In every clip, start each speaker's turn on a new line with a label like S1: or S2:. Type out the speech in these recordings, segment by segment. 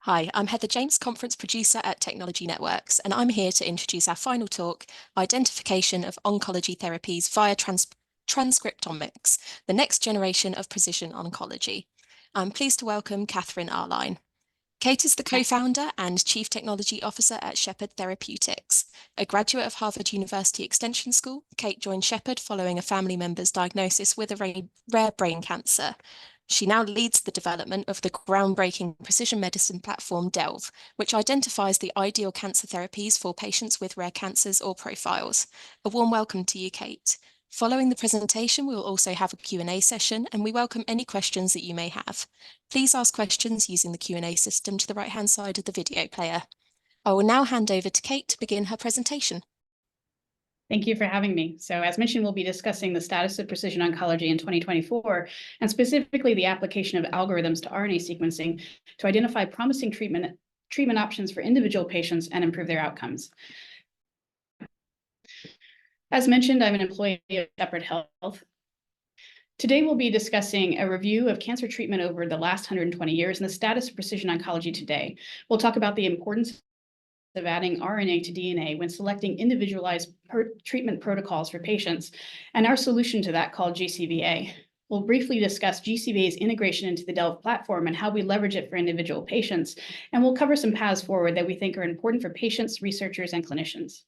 S1: Hi, I'm Heather James, conference producer at Technology Networks, and I'm here to introduce our final talk, Identification of Oncology Therapies via Transcriptomics, the next generation of precision oncology. I'm pleased to welcome Katherine Arline. Kate is the co-founder and chief technology officer at SHEPHERD Therapeutics. A graduate of Harvard University Extension School, Kate joined SHEPHERD following a family member's diagnosis with a rare brain cancer. She now leads the development of the groundbreaking precision medicine platform Delve, which identifies the ideal cancer therapies for patients with rare cancers or profiles. A warm welcome to you, Kate. Following the presentation, we will also have a Q&A session, and we welcome any questions that you may have. Please ask questions using the Q&A system to the right-hand side of the video player. I will now hand over to Kate to begin her presentation.
S2: Thank you for having me. So as mentioned, we'll be discussing the status of precision oncology in 2024, and specifically the application of algorithms to RNA sequencing to identify promising treatment options for individual patients and improve their outcomes. As mentioned, I'm an employee of SHEPHERD Health. Today, we'll be discussing a review of cancer treatment over the last 120 years and the status of precision oncology today. We'll talk about the importance of adding RNA to DNA when selecting individualized treatment protocols for patients, and our solution to that called GCVA. We'll briefly discuss GCVA's integration into the Delve platform and how we leverage it for individual patients, and we'll cover some paths forward that we think are important for patients, researchers, and clinicians.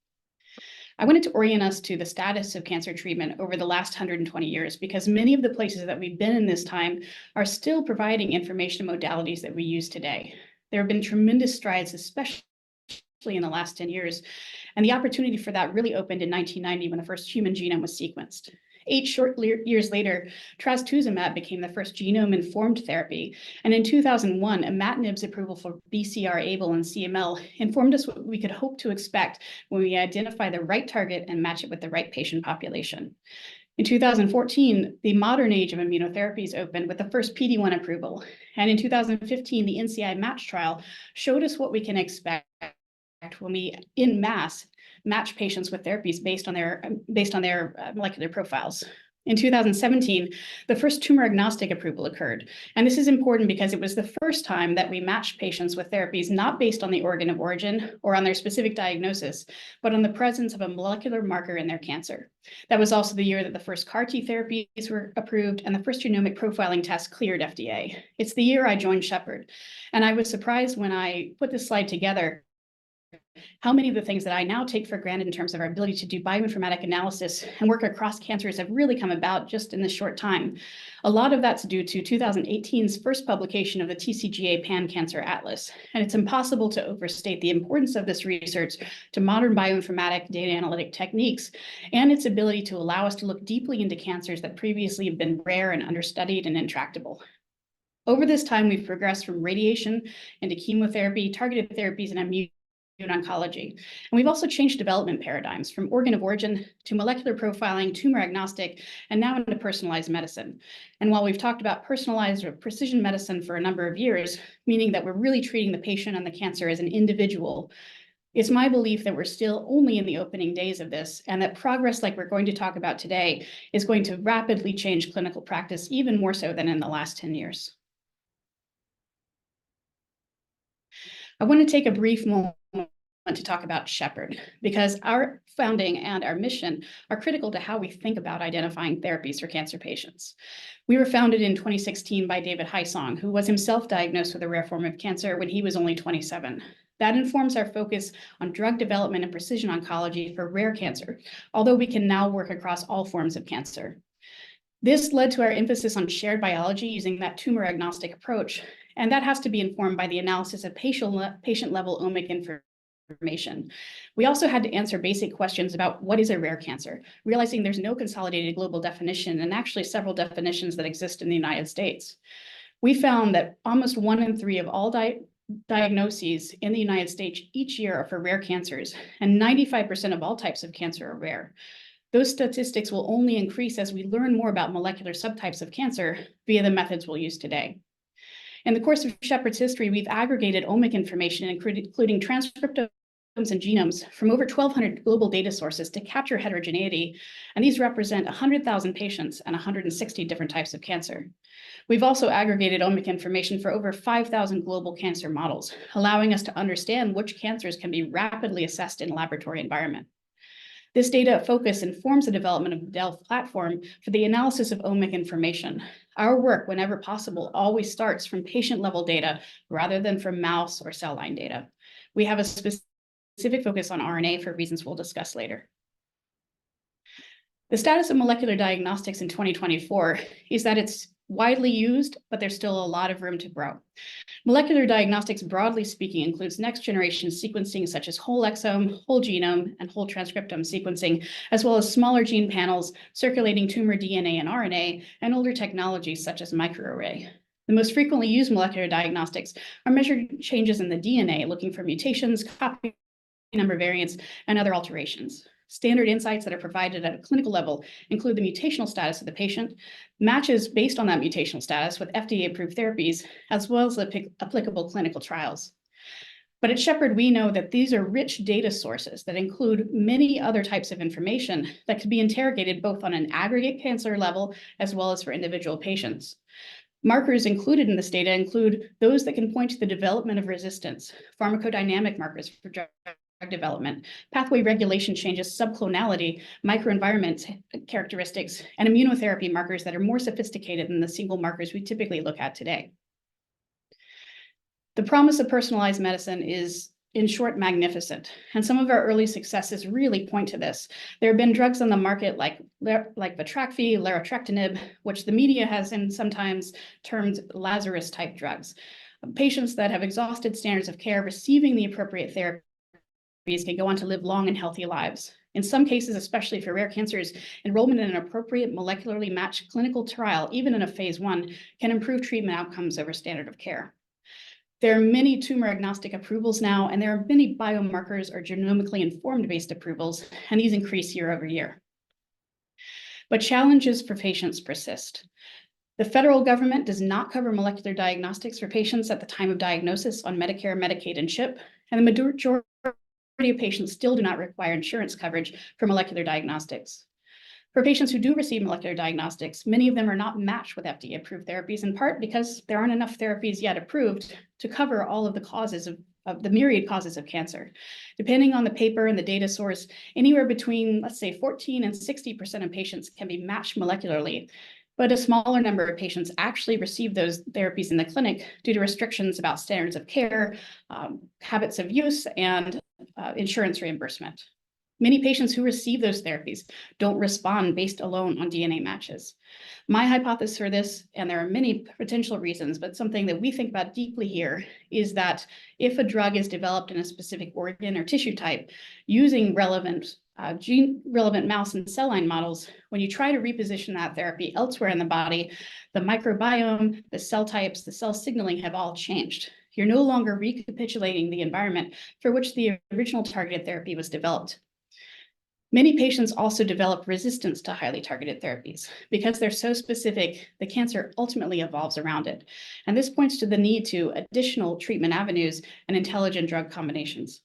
S2: I wanted to orient us to the status of cancer treatment over the last 120 years, because many of the places that we've been in this time are still providing information and modalities that we use today. There have been tremendous strides, especially in the last 10 years. And the opportunity for that really opened in 1990 when the first human genome was sequenced. 8 short years later, trastuzumab became the first genome-informed therapy. And in 2001, imatinib's approval for BCR-ABL and CML informed us what we could hope to expect when we identify the right target and match it with the right patient population. In 2014, the modern age of immunotherapies opened with the first PD-1 approval. And in 2015, the NCI MATCH trial showed us what we can expect when we, in mass, match patients with therapies based on their molecular profiles. In 2017, the first tumor-agnostic approval occurred. And this is important because it was the first time that we matched patients with therapies not based on the organ of origin or on their specific diagnosis, but on the presence of a molecular marker in their cancer. That was also the year that the first CAR-T therapies were approved and the first genomic profiling test cleared FDA. It's the year I joined SHEPHERD. And I was surprised when I put this slide together how many of the things that I now take for granted in terms of our ability to do bioinformatic analysis and work across cancers have really come about just in this short time. A lot of that's due to 2018's first publication of the TCGA Pan-Cancer Atlas. And it's impossible to overstate the importance of this research to modern bioinformatic data analytic techniques and its ability to allow us to look deeply into cancers that previously have been rare and understudied and intractable. Over this time, we've progressed from radiation into chemotherapy, targeted therapies, and immune oncology. And we've also changed development paradigms from organ of origin to molecular profiling, tumor agnostic, and now into personalized medicine. And while we've talked about personalized or precision medicine for a number of years, meaning that we're really treating the patient and the cancer as an individual, it's my belief that we're still only in the opening days of this, and that progress like we're going to talk about today is going to rapidly change clinical practice, even more so than in the last 10 years. I want to take a brief moment to talk about SHEPHERD, because our founding and our mission are critical to how we think about identifying therapies for cancer patients. We were founded in 2016 by David Hysong, who was himself diagnosed with a rare form of cancer when he was only 27. That informs our focus on drug development and precision oncology for rare cancer, although we can now work across all forms of cancer. This led to our emphasis on shared biology using that tumor-agnostic approach, and that has to be informed by the analysis of patient-level omic information. We also had to answer basic questions about what is a rare cancer, realizing there's no consolidated global definition and actually several definitions that exist in the United States. We found that almost 1 in 3 of all diagnoses in the United States each year are for rare cancers, and 95% of all types of cancer are rare. Those statistics will only increase as we learn more about molecular subtypes of cancer via the methods we'll use today. In the course of SHEPHERD's history, we've aggregated omic information, including transcriptomics and genomes from over 1,200 global data sources to capture heterogeneity, and these represent 100,000 patients and 160 different types of cancer. We've also aggregated omic information for over 5,000 global cancer models, allowing us to understand which cancers can be rapidly assessed in a laboratory environment. This data focus informs the development of the Delph platform for the analysis of omic information. Our work, whenever possible, always starts from patient-level data rather than from mouse or cell line data. We have a specific focus on RNA for reasons we'll discuss later. The status of molecular diagnostics in 2024 is that it's widely used, but there's still a lot of room to grow. Molecular diagnostics, broadly speaking, includes next-generation sequencing such as whole exome, whole genome, and whole transcriptome sequencing, as well as smaller gene panels, circulating tumor DNA and RNA, and older technologies such as microarray. The most frequently used molecular diagnostics are measured changes in the DNA, looking for mutations, copy number variants, and other alterations. Standard insights that are provided at a clinical level include the mutational status of the patient, matches based on that mutational status with FDA-approved therapies, as well as applicable clinical trials. But at Shepherd, we know that these are rich data sources that include many other types of information that could be interrogated both on an aggregate cancer level as well as for individual patients. Markers included in this data include those that can point to the development of resistance, pharmacodynamic markers for drug development, pathway regulation changes, subclonality, microenvironment characteristics, and immunotherapy markers that are more sophisticated than the single markers we typically look at today. The promise of personalized medicine is, in short, magnificent, and some of our early successes really point to this. There have been drugs on the market like Vitracfi, larotrectinib, which the media has sometimes termed Lazarus-type drugs. Patients that have exhausted standards of care receiving the appropriate therapy can go on to live long and healthy lives. In some cases, especially for rare cancers, enrollment in an appropriate molecularly matched clinical trial, even in a phase 1, can improve treatment outcomes over standard of care. There are many tumor-agnostic approvals now, and there are many biomarkers or genomically informed-based approvals, and these increase year over year. But challenges for patients persist. The federal government does not cover molecular diagnostics for patients at the time of diagnosis on Medicare, Medicaid, and CHIP, and the majority of patients still do not require insurance coverage for molecular diagnostics. For patients who do receive molecular diagnostics, many of them are not matched with FDA-approved therapies, in part because there aren't enough therapies yet approved to cover all of the causes of the myriad causes of cancer. Depending on the paper and the data source, anywhere between, let's say, 14 and 60% of patients can be matched molecularly, but a smaller number of patients actually receive those therapies in the clinic due to restrictions about standards of care, habits of use, and insurance reimbursement. Many patients who receive those therapies don't respond based alone on DNA matches. My hypothesis for this, and there are many potential reasons, but something that we think about deeply here is that if a drug is developed in a specific organ or tissue type using relevant gene-relevant mouse and cell line models, when you try to reposition that therapy elsewhere in the body, the microbiome, the cell types, the cell signaling have all changed. You're no longer recapitulating the environment for which the original targeted therapy was developed. Many patients also develop resistance to highly targeted therapies. Because they're so specific, the cancer ultimately evolves around it. And this points to the need to additional treatment avenues and intelligent drug combinations.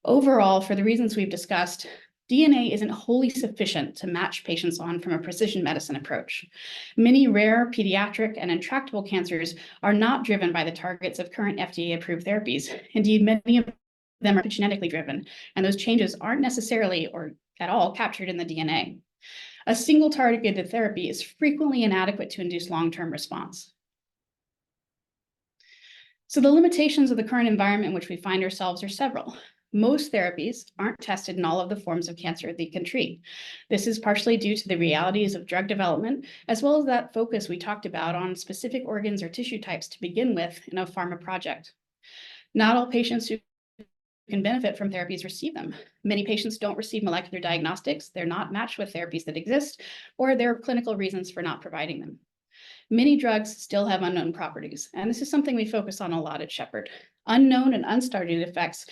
S2: Overall, for the reasons we've discussed, DNA isn't wholly sufficient to match patients on from a precision medicine approach. Many rare, pediatric, and intractable cancers are not driven by the targets of current FDA-approved therapies. Indeed, many of them are genetically driven, and those changes aren't necessarily or at all captured in the DNA. A single targeted therapy is frequently inadequate to induce long-term response. So the limitations of the current environment in which we find ourselves are several. Most therapies aren't tested in all of the forms of cancer they can treat. This is partially due to the realities of drug development, as well as that focus we talked about on specific organs or tissue types to begin with in a pharma project. Not all patients who can benefit from therapies receive them. Many patients don't receive molecular diagnostics, they're not matched with therapies that exist, or there are clinical reasons for not providing them. Many drugs still have unknown properties, and this is something we focus on a lot at Shepherd. Unknown and unstudied effects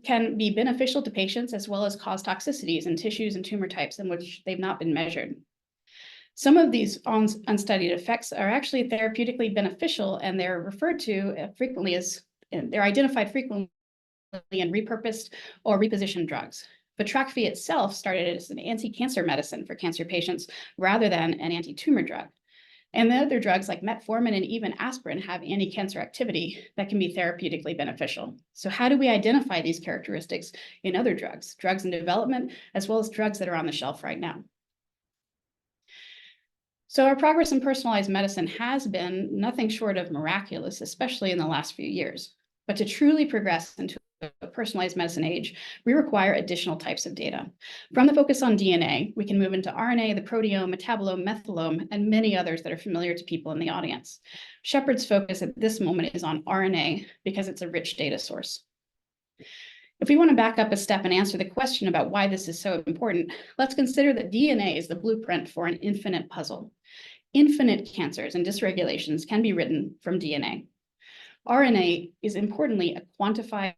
S2: can be beneficial to patients as well as cause toxicities in tissues and tumor types in which they've not been measured. Some of these unstudied effects are actually therapeutically beneficial, and they're referred to frequently as, they're identified frequently in repurposed or repositioned drugs. Vitrakvi itself started as an anti-cancer medicine for cancer patients rather than an anti-tumor drug. And the other drugs like metformin and even aspirin have anti-cancer activity that can be therapeutically beneficial. So how do we identify these characteristics in other drugs in development, as well as drugs that are on the shelf right now? So our progress in personalized medicine has been nothing short of miraculous, especially in the last few years. But to truly progress into a personalized medicine age, we require additional types of data. From the focus on DNA, we can move into RNA, the proteome, metabolome, methylome, and many others that are familiar to people in the audience. Shepherd's focus at this moment is on RNA because it's a rich data source. If we want to back up a step and answer the question about why this is so important, let's consider that DNA is the blueprint for an infinite puzzle. Infinite cancers and dysregulations can be written from DNA. RNA is importantly a quantified,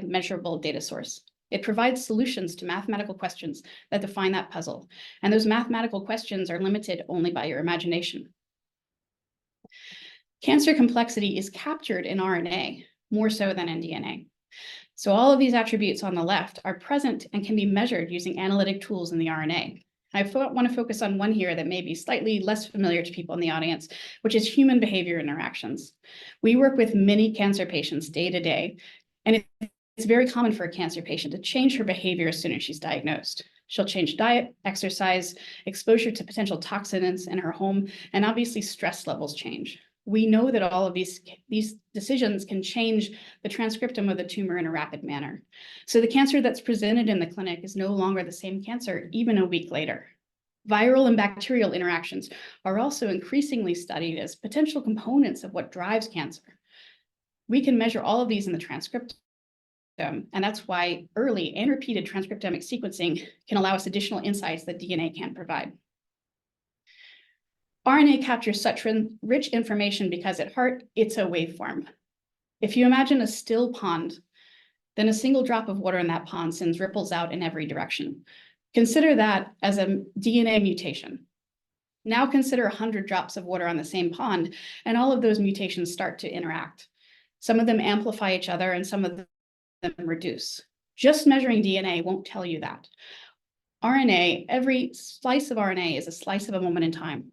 S2: measurable data source. It provides solutions to mathematical questions that define that puzzle, and those mathematical questions are limited only by your imagination. Cancer complexity is captured in RNA more so than in DNA. So all of these attributes on the left are present and can be measured using analytic tools in the RNA. I want to focus on one here that may be slightly less familiar to people in the audience, which is human behavior interactions. We work with many cancer patients day to day, and it's very common for a cancer patient to change her behavior as soon as she's diagnosed. She'll change diet, exercise, exposure to potential toxins in her home, and obviously stress levels change. We know that all of these decisions can change the transcriptome of the tumor in a rapid manner. So the cancer that's presented in the clinic is no longer the same cancer even a week later. Viral and bacterial interactions are also increasingly studied as potential components of what drives cancer. We can measure all of these in the transcriptome, and that's why early and repeated transcriptomic sequencing can allow us additional insights that DNA can't provide. RNA captures such rich information because at heart, it's a waveform. If you imagine a still pond, then a single drop of water in that pond sends ripples out in every direction. Consider that as a DNA mutation. Now consider 100 drops of water on the same pond, and all of those mutations start to interact. Some of them amplify each other, and some of them reduce. Just measuring DNA won't tell you that. RNA, every slice of RNA is a slice of a moment in time.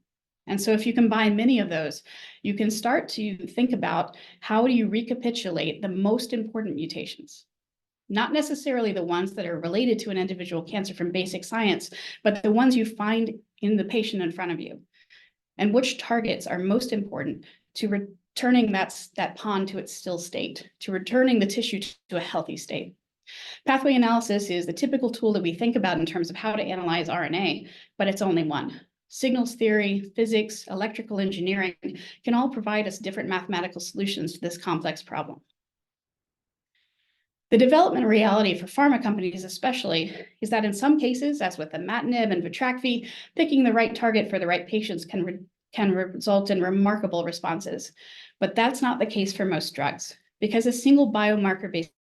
S2: And so if you combine many of those, you can start to think about how do you recapitulate the most important mutations. Not necessarily the ones that are related to an individual cancer from basic science, but the ones you find in the patient in front of you. And which targets are most important to returning that pond to its still state, to returning the tissue to a healthy state. Pathway analysis is the typical tool that we think about in terms of how to analyze RNA, but it's only one. Signals theory, physics, electrical engineering can all provide us different mathematical solutions to this complex problem. The development reality for pharma companies especially is that in some cases, as with imatinib and Vitrakvi, picking the right target for the right patients can result in remarkable responses. But that's not the case for most drugs, because a single biomarker-based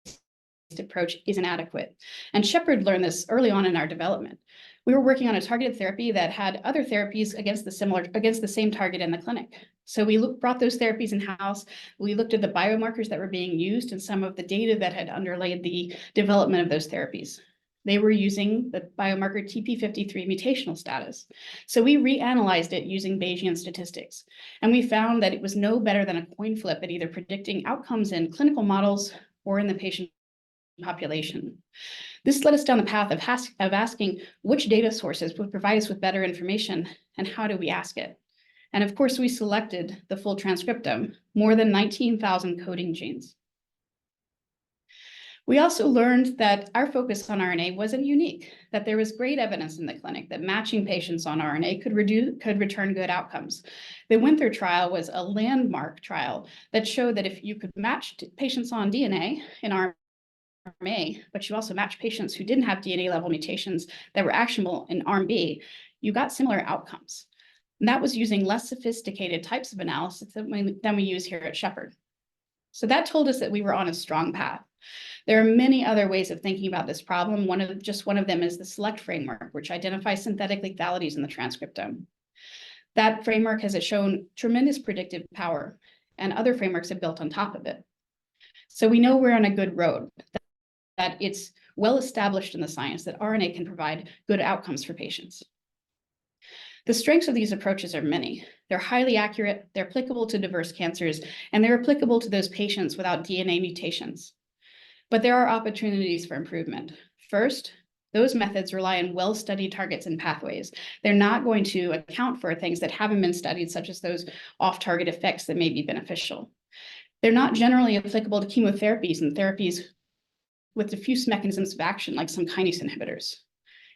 S2: approach is inadequate. And Shepherd learned this early on in our development. We were working on a targeted therapy that had other therapies against the same target in the clinic. So we brought those therapies in-house. We looked at the biomarkers that were being used and some of the data that had underlaid the development of those therapies. They were using the biomarker TP53 mutational status. So we reanalyzed it using Bayesian statistics. And we found that it was no better than a coin flip at either predicting outcomes in clinical models or in the patient population. This led us down the path of asking which data sources would provide us with better information and how do we ask it. And of course, we selected the full transcriptome, more than 19,000 coding genes. We also learned that our focus on RNA wasn't unique, that there was great evidence in the clinic that matching patients on RNA could return good outcomes. The Winther trial was a landmark trial that showed that if you could match patients on DNA in RNA, but you also match patients who didn't have DNA level mutations that were actionable in Arm B, you got similar outcomes. And that was using less sophisticated types of analysis than we use here at Shepherd. So that told us that we were on a strong path. There are many other ways of thinking about this problem. One of them is the SELECT framework, which identifies synthetic lethalities in the transcriptome. That framework has shown tremendous predictive power, and other frameworks have built on top of it. So we know we're on a good road, that it's well established in the science that RNA can provide good outcomes for patients. The strengths of these approaches are many. They're highly accurate, they're applicable to diverse cancers, and they're applicable to those patients without DNA mutations. But there are opportunities for improvement. First, those methods rely on well-studied targets and pathways. They're not going to account for things that haven't been studied, such as those off-target effects that may be beneficial. They're not generally applicable to chemotherapies and therapies with diffuse mechanisms of action, like some kinase inhibitors.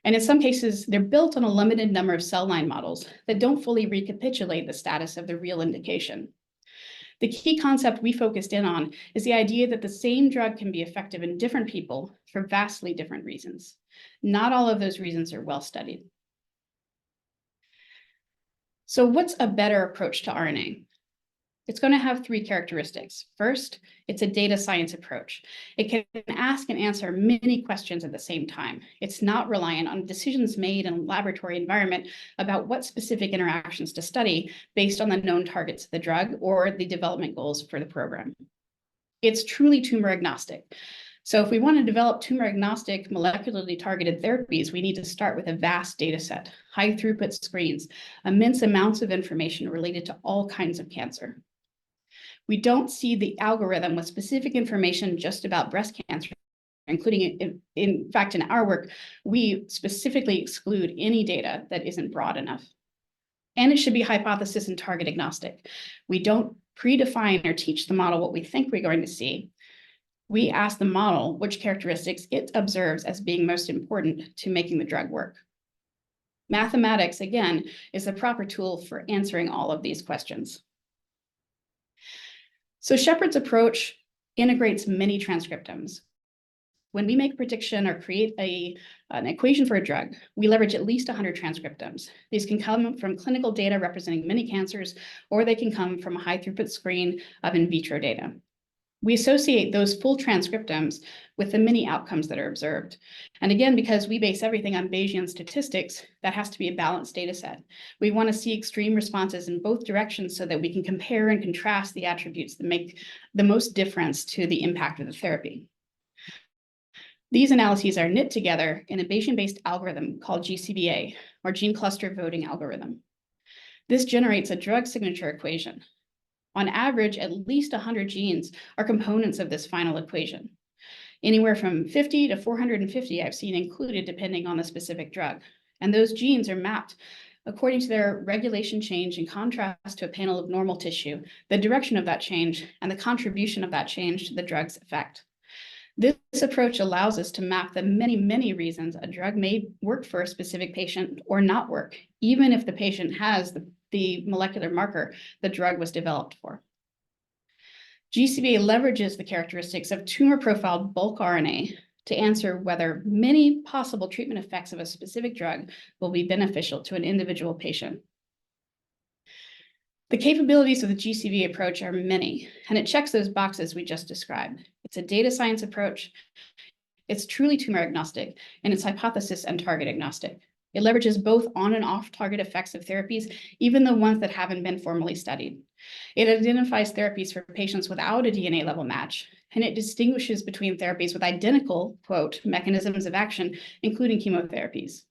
S2: And in some cases, they're built on a limited number of cell line models that don't fully recapitulate the status of the real indication. The key concept we focused in on is the idea that the same drug can be effective in different people for vastly different reasons. Not all of those reasons are well studied. So what's a better approach to RNA? It's going to have three characteristics. First, it's a data science approach. It can ask and answer many questions at the same time. It's not reliant on decisions made in a laboratory environment about what specific interactions to study based on the known targets of the drug or the development goals for the program. It's truly tumor agnostic. So if we want to develop tumor agnostic molecularly targeted therapies, we need to start with a vast data set, high throughput screens, immense amounts of information related to all kinds of cancer. We don't see the algorithm with specific information just about breast cancer, including, in fact, in our work, we specifically exclude any data that isn't broad enough. And it should be hypothesis and target agnostic. We don't predefine or teach the model what we think we're going to see. We ask the model which characteristics it observes as being most important to making the drug work. Mathematics, again, is the proper tool for answering all of these questions. So SHEPHERD's approach integrates many transcriptomes. When we make a prediction or create an equation for a drug, we leverage at least 100 transcriptomes. These can come from clinical data representing many cancers, or they can come from a high throughput screen of in vitro data. We associate those full transcriptomes with the many outcomes that are observed. And again, because we base everything on Bayesian statistics, that has to be a balanced data set. We want to see extreme responses in both directions so that we can compare and contrast the attributes that make the most difference to the impact of the therapy. These analyses are knit together in a Bayesian-based algorithm called GCVA, or Gene Cluster Voting Algorithm. This generates a drug signature equation. On average, at least 100 genes are components of this final equation. Anywhere from 50 to 450 I've seen included depending on the specific drug. And those genes are mapped according to their regulation change in contrast to a panel of normal tissue, the direction of that change, and the contribution of that change to the drug's effect. This approach allows us to map the many, many reasons a drug may work for a specific patient or not work, even if the patient has the molecular marker the drug was developed for. GCVA leverages the characteristics of tumor-profiled bulk RNA to answer whether many possible treatment effects of a specific drug will be beneficial to an individual patient. The capabilities of the GCVA approach are many, and it checks those boxes we just described. It's a data science approach, it's truly tumor agnostic, and it's hypothesis and target agnostic. It leverages both on and off target effects of therapies, even the ones that haven't been formally studied. It identifies therapies for patients without a DNA level match, and it distinguishes between therapies with identical, quote, mechanisms of action, including chemotherapies.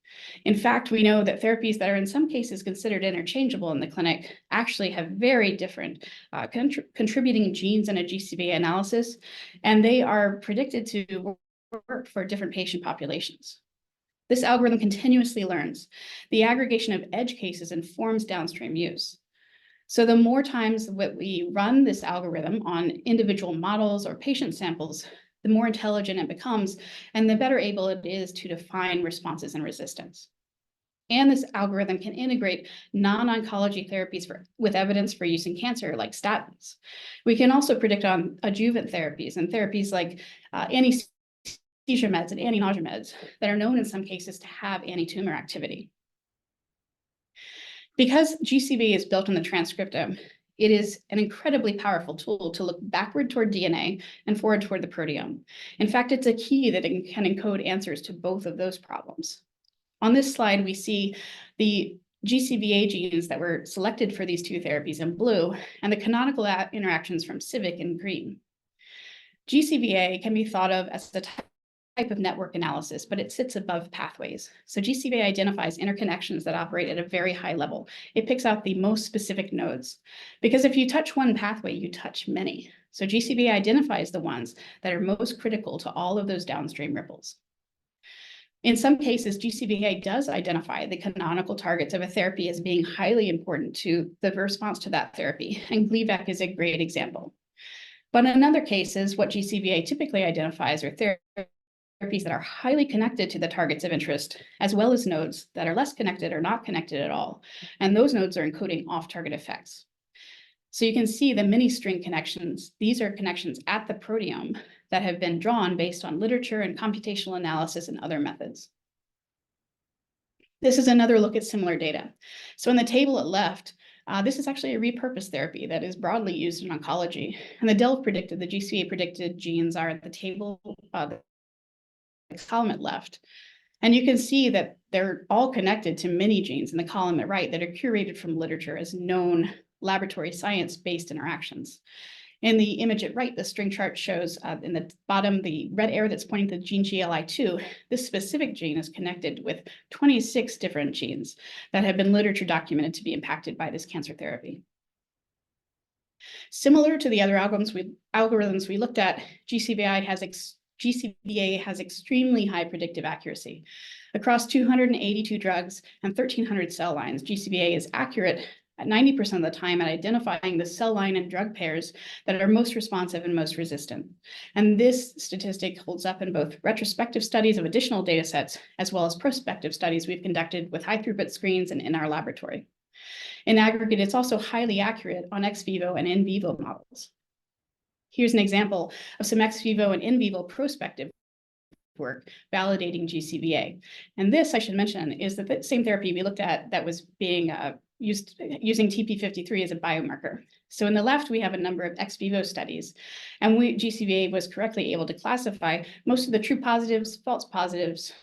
S2: In fact, we know that therapies that are in some cases considered interchangeable in the clinic actually have very different contributing genes in a GCVA analysis, and they are predicted to work for different patient populations. This algorithm continuously learns. The aggregation of edge cases informs downstream use. So the more times that we run this algorithm on individual models or patient samples, the more intelligent it becomes, and the better able it is to define responses and resistance. And this algorithm can integrate non-oncology therapies with evidence for use in cancer, like statins. We can also predict on adjuvant therapies and therapies like anti-seizure meds and anti-nausea meds that are known in some cases to have anti-tumor activity. Because GCVA is built on the transcriptome, it is an incredibly powerful tool to look backward toward DNA and forward toward the proteome. In fact, it's a key that it can encode answers to both of those problems. On this slide, we see the GCVA genes that were selected for these two therapies in blue and the canonical interactions from CIVIC in green. GCVA can be thought of as the type of network analysis, but it sits above pathways. So GCVA identifies interconnections that operate at a very high level. It picks out the most specific nodes, because if you touch one pathway, you touch many. So GCVA identifies the ones that are most critical to all of those downstream ripples. In some cases, GCVA does identify the canonical targets of a therapy as being highly important to the response to that therapy, and Gleevec is a great example. But in other cases, what GCVA typically identifies are therapies that are highly connected to the targets of interest, as well as nodes that are less connected or not connected at all. And those nodes are encoding off-target effects. So you can see the many string connections. These are connections at the proteome that have been drawn based on literature and computational analysis and other methods. This is another look at similar data. So in the table at left, this is actually a repurposed therapy that is broadly used in oncology. And the DELV predicted, the GCVA predicted genes are at the table, the column at left. And you can see that they're all connected to many genes in the column at right that are curated from literature as known laboratory science-based interactions. In the image at right, the string chart shows in the bottom, the red arrow that's pointing to gene GLI2. This specific gene is connected with 26 different genes that have been literature documented to be impacted by this cancer therapy. Similar to the other algorithms we looked at, GCVA has extremely high predictive accuracy. Across 282 drugs and 1,300 cell lines, GCVA is accurate at 90% of the time at identifying the cell line and drug pairs that are most responsive and most resistant. And this statistic holds up in both retrospective studies of additional data sets, as well as prospective studies we've conducted with high throughput screens and in our laboratory. In aggregate, it's also highly accurate on ex vivo and in vivo models. Here's an example of some ex vivo and in vivo prospective work validating GCVA. And this, I should mention, is the same therapy we looked at that was being using TP53 as a biomarker. So in the left, we have a number of ex vivo studies, and GCVA was correctly able to classify most of the true positives, false positives,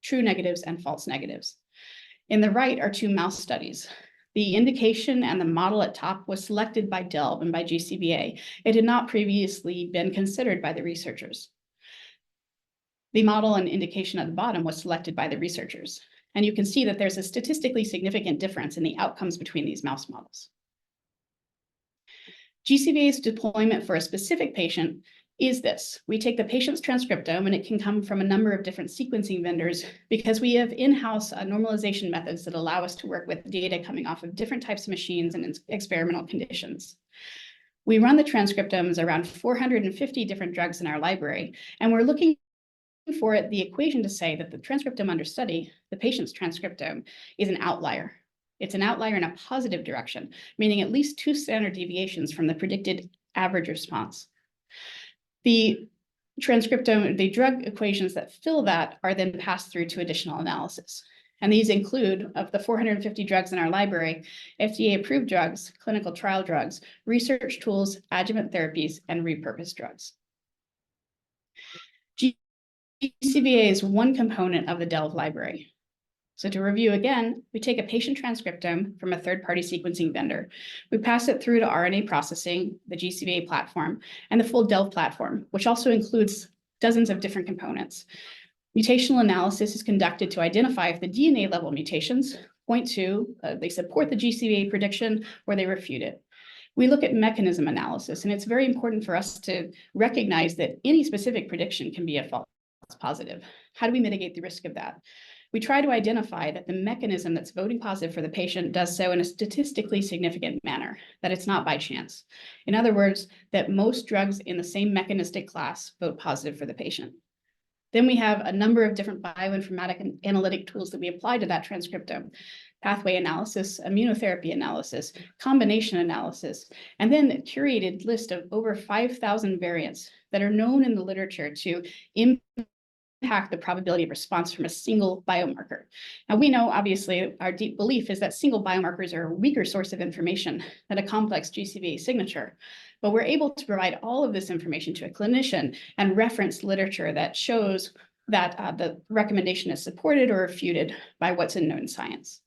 S2: true negatives, and false negatives. In the right are two mouse studies. The indication and the model at top was selected by DELV and by GCVA. It had not previously been considered by the researchers. The model and indication at the bottom was selected by the researchers. And you can see that there's a statistically significant difference in the outcomes between these mouse models. GCVA's deployment for a specific patient is this. We take the patient's transcriptome, and it can come from a number of different sequencing vendors because we have in-house normalization methods that allow us to work with data coming off of different types of machines and experimental conditions. We run the transcriptomes around 450 different drugs in our library, and we're looking for it, the equation to say that the transcriptome under study, the patient's transcriptome, is an outlier. It's an outlier in a positive direction, meaning at least 2 standard deviations from the predicted average response. The transcriptome, the drug equations that fill that are then passed through to additional analysis. And these include, of the 450 drugs in our library, FDA-approved drugs, clinical trial drugs, research tools, adjuvant therapies, and repurposed drugs. GCVA is one component of the DELV library. So to review again, we take a patient transcriptome from a third-party sequencing vendor. We pass it through to RNA processing, the GCVA platform, and the full DELV platform, which also includes dozens of different components. Mutational analysis is conducted to identify if the DNA level mutations point to, they support the GCVA prediction or they refute it. We look at mechanism analysis, and it's very important for us to recognize that any specific prediction can be a false positive. How do we mitigate the risk of that? We try to identify that the mechanism that's voting positive for the patient does so in a statistically significant manner, that it's not by chance. In other words, that most drugs in the same mechanistic class vote positive for the patient. Then we have a number of different bioinformatic and analytic tools that we apply to that transcriptome: pathway analysis, immunotherapy analysis, combination analysis, and then a curated list of over 5,000 variants that are known in the literature to impact the probability of response from a single biomarker. Now, we know, obviously, our deep belief is that single biomarkers are a weaker source of information than a complex GCVA signature, but we're able to provide all of this information to a clinician and reference literature that shows that the recommendation is supported or refuted by what's in known science.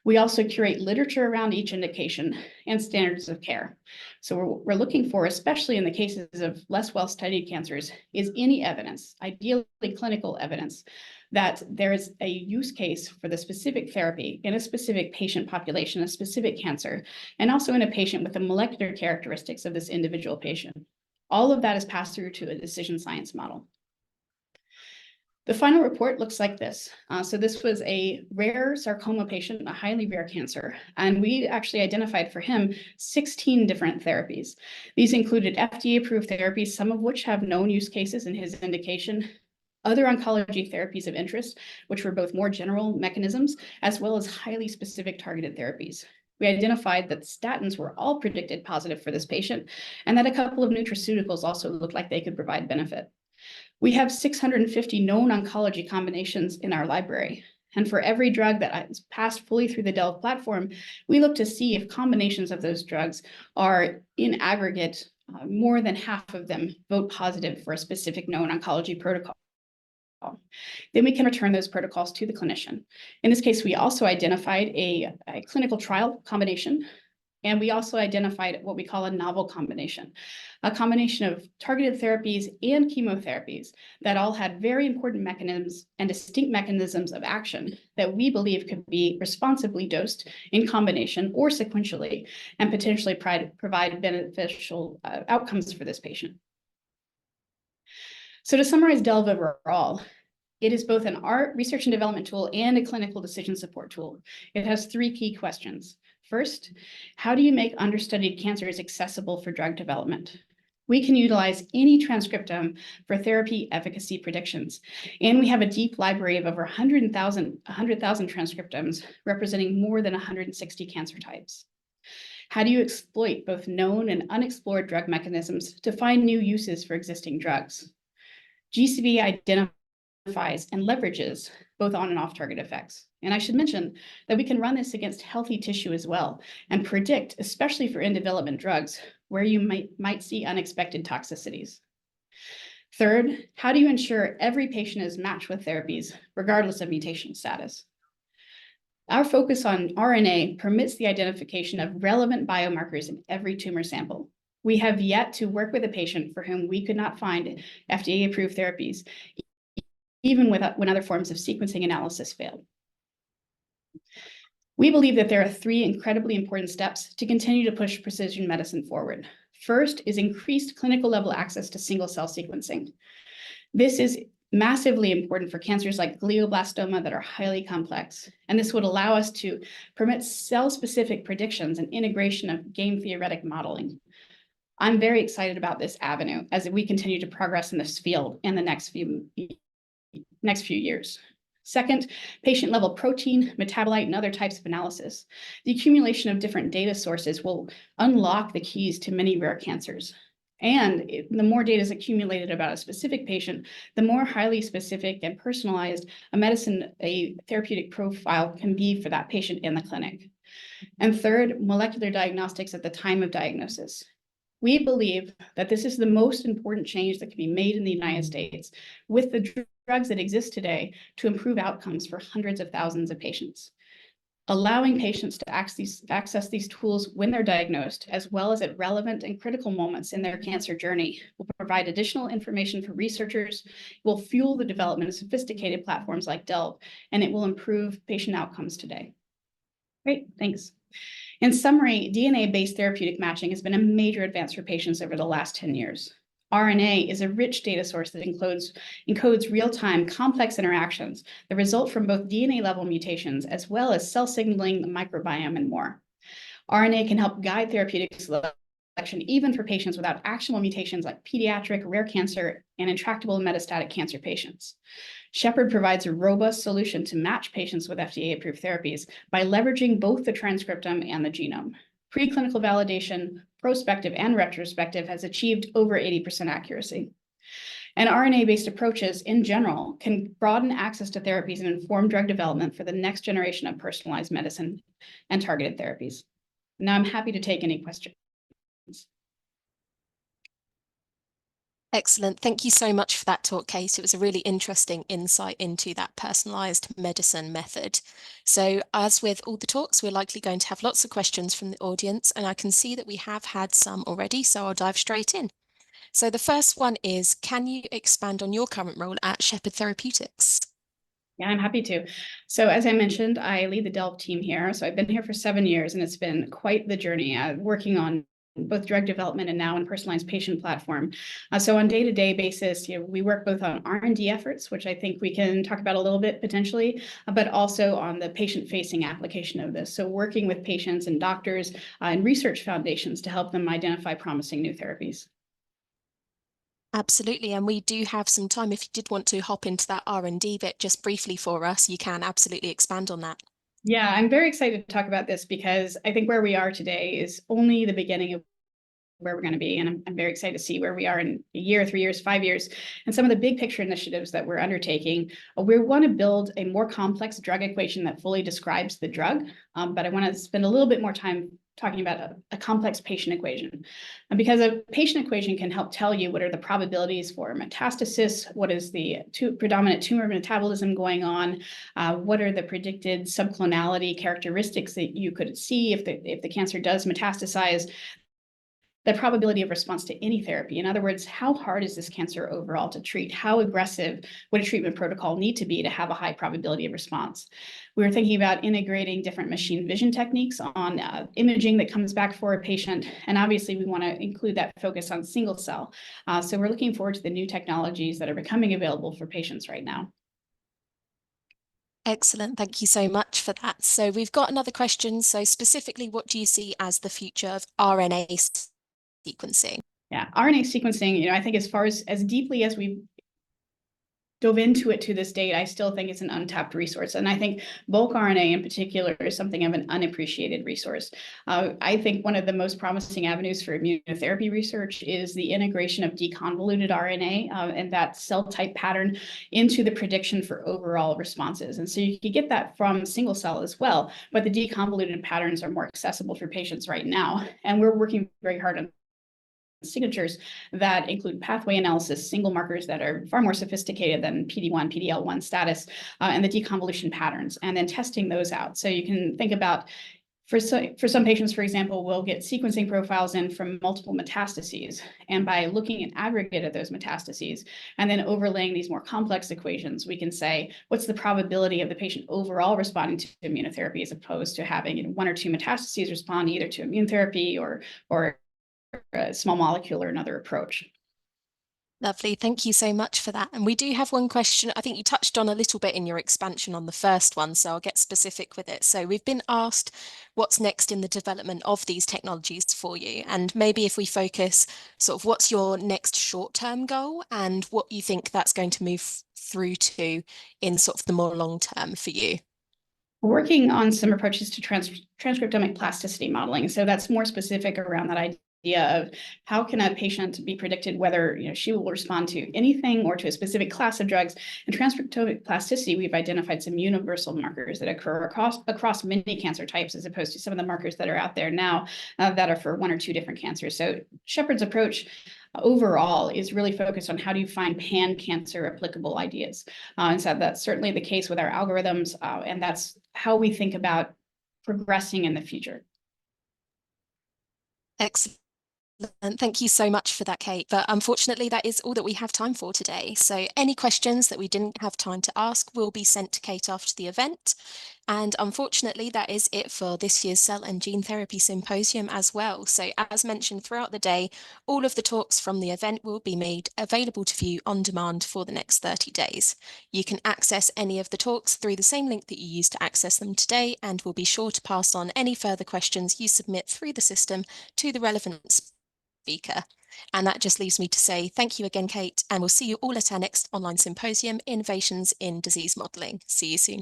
S2: We also curate literature around each indication and standards of care. So we're looking for, especially in the cases of less well-studied cancers, is any evidence, ideally clinical evidence, that there is a use case for the specific therapy in a specific patient population, a specific cancer, and also in a patient with the molecular characteristics of this individual patient. All of that is passed through to a decision science model. The final report looks like this. So this was a rare sarcoma patient, a highly rare cancer, and we actually identified for him 16 different therapies. These included FDA-approved therapies, some of which have known use cases in his indication, other oncology therapies of interest, which were both more general mechanisms, as well as highly specific targeted therapies. We identified that statins were all predicted positive for this patient, and that a couple of nutraceuticals also looked like they could provide benefit. We have 650 known oncology combinations in our library. And for every drug that is passed fully through the Delve platform, we look to see if combinations of those drugs are in aggregate, more than half of them vote positive for a specific known oncology protocol. Then we can return those protocols to the clinician. In this case, we also identified a clinical trial combination, and we also identified what we call a novel combination, a combination of targeted therapies and chemotherapies that all had very important mechanisms and distinct mechanisms of action that we believe could be responsibly dosed in combination or sequentially and potentially provide beneficial outcomes for this patient. So to summarize Delve overall, it is both an research and development tool and a clinical decision support tool. It has 3 key questions. First, how do you make understudied cancers accessible for drug development? We can utilize any transcriptome for therapy efficacy predictions, and we have a deep library of over 100,000 transcriptomes representing more than 160 cancer types. How do you exploit both known and unexplored drug mechanisms to find new uses for existing drugs? GCB identifies and leverages both on and off target effects. And I should mention that we can run this against healthy tissue as well and predict, especially for in development drugs, where you might see unexpected toxicities. Third, how do you ensure every patient is matched with therapies, regardless of mutation status? Our focus on RNA permits the identification of relevant biomarkers in every tumor sample. We have yet to work with a patient for whom we could not find FDA-approved therapies, even when other forms of sequencing analysis failed. We believe that there are 3 incredibly important steps to continue to push precision medicine forward. First is increased clinical level access to single-cell sequencing. This is massively important for cancers like glioblastoma that are highly complex, and this would allow us to permit cell-specific predictions and integration of game theoretic modeling. I'm very excited about this avenue as we continue to progress in this field in the next few years. Second, patient-level protein, metabolite, and other types of analysis. The accumulation of different data sources will unlock the keys to many rare cancers. And the more data is accumulated about a specific patient, the more highly specific and personalized a therapeutic profile can be for that patient in the clinic. And third, molecular diagnostics at the time of diagnosis. We believe that this is the most important change that can be made in the United States with the drugs that exist today to improve outcomes for hundreds of thousands of patients. Allowing patients to access these tools when they're diagnosed, as well as at relevant and critical moments in their cancer journey, will provide additional information for researchers, will fuel the development of sophisticated platforms like Delve, and it will improve patient outcomes today. Great, thanks. In summary, DNA-based therapeutic matching has been a major advance for patients over the last 10 years. RNA is a rich data source that encodes real-time complex interactions that result from both DNA-level mutations as well as cell signaling, the microbiome, and more. RNA can help guide therapeutic selection even for patients without actionable mutations like pediatric, rare cancer, and intractable metastatic cancer patients. SHEPHERD provides a robust solution to match patients with FDA-approved therapies by leveraging both the transcriptome and the genome. Preclinical validation, prospective and retrospective, has achieved over 80% accuracy. And RNA-based approaches in general can broaden access to therapies and inform drug development for the next generation of personalized medicine and targeted therapies. Now I'm happy to take any questions.
S1: Excellent. Thank you so much for that talk, Kate. It was a really interesting insight into that personalized medicine method. So, as with all the talks, we're likely going to have lots of questions from the audience, and I can see that we have had some already, so I'll dive straight in. So, the first one is, can you expand on your current role at SHEPHERD Therapeutics?
S2: Yeah, I'm happy to. So as I mentioned, I lead the Delve team here. So I've been here for 7 years, and it's been quite the journey working on both drug development and now in personalized patient platform. So on day-to-day basis, we work both on R&D efforts, which I think we can talk about a little bit potentially, but also on the patient-facing application of this. So working with patients and doctors and research foundations to help them identify promising new therapies.
S1: Absolutely, and we do have some time. If you did want to hop into that R&D bit just briefly for us, you can absolutely expand on that.
S2: Yeah, I'm very excited to talk about this because I think where we are today is only the beginning of where we're going to be. And I'm very excited to see where we are in a year, 3 years, 5 years, and some of the big picture initiatives that we're undertaking. We want to build a more complex drug equation that fully describes the drug. But I want to spend a little bit more time talking about a complex patient equation. And because a patient equation can help tell you what are the probabilities for metastasis, what is the predominant tumor metabolism going on, what are the predicted subclonality characteristics that you could see if the cancer does metastasize, the probability of response to any therapy. In other words, how hard is this cancer overall to treat? How aggressive would a treatment protocol need to be to have a high probability of response? We were thinking about integrating different machine vision techniques on imaging that comes back for a patient. And obviously, we want to include that focus on single cell. So we're looking forward to the new technologies that are becoming available for patients right now.
S1: Excellent. Thank you so much for that. So we've got another question. So specifically, what do you see as the future of RNA sequencing?
S2: Yeah, RNA sequencing, I think as far as deeply as we've dove into it to this date, I still think it's an untapped resource. And I think bulk RNA in particular is something of an unappreciated resource. I think one of the most promising avenues for immunotherapy research is the integration of deconvoluted RNA and that cell type pattern into the prediction for overall responses. And so you can get that from single cell as well, but the deconvoluted patterns are more accessible for patients right now. And we're working very hard on signatures that include pathway analysis, single markers that are far more sophisticated than PD-1, PD-L1 status, and the deconvolution patterns, and then testing those out. So you can think about, for some patients, for example, we'll get sequencing profiles in from multiple metastases. And by looking at aggregate of those metastases and then overlaying these more complex equations, we can say, what's the probability of the patient overall responding to immunotherapy as opposed to having one or two metastases respond either to immune therapy or a small molecule or another approach.
S1: Lovely. Thank you so much for that. And we do have one question. I think you touched on a little bit in your expansion on the first one, so I'll get specific with it. So we've been asked what's next in the development of these technologies for you. And maybe if we focus sort of what's your next short-term goal and what you think that's going to move through to in sort of the more long-term for you.
S2: Working on some approaches to transcriptomic plasticity modeling. So that's more specific around that idea of how can a patient be predicted whether she will respond to anything or to a specific class of drugs. In transcriptomic plasticity, we've identified some universal markers that occur across many cancer types, as opposed to some of the markers that are out there now that are for one or two different cancers. So SHEPHERD's approach overall is really focused on how do you find pan-cancer applicable ideas. And so that's certainly the case with our algorithms, and that's how we think about progressing in the future.
S1: Excellent. Thank you so much for that, Kate. But unfortunately, that is all that we have time for today. So any questions that we didn't have time to ask will be sent to Kate after the event. And unfortunately, that is it for this year's Cell and Gene Therapy Symposium as well. So as mentioned throughout the day, all of the talks from the event will be made available to view on demand for the next 30 days. You can access any of the talks through the same link that you used to access them today, and we'll be sure to pass on any further questions you submit through the system to the relevant speaker. And that just leaves me to say thank you again, Kate, and we'll see you all at our next online symposium, Innovations in Disease Modelling. See you soon.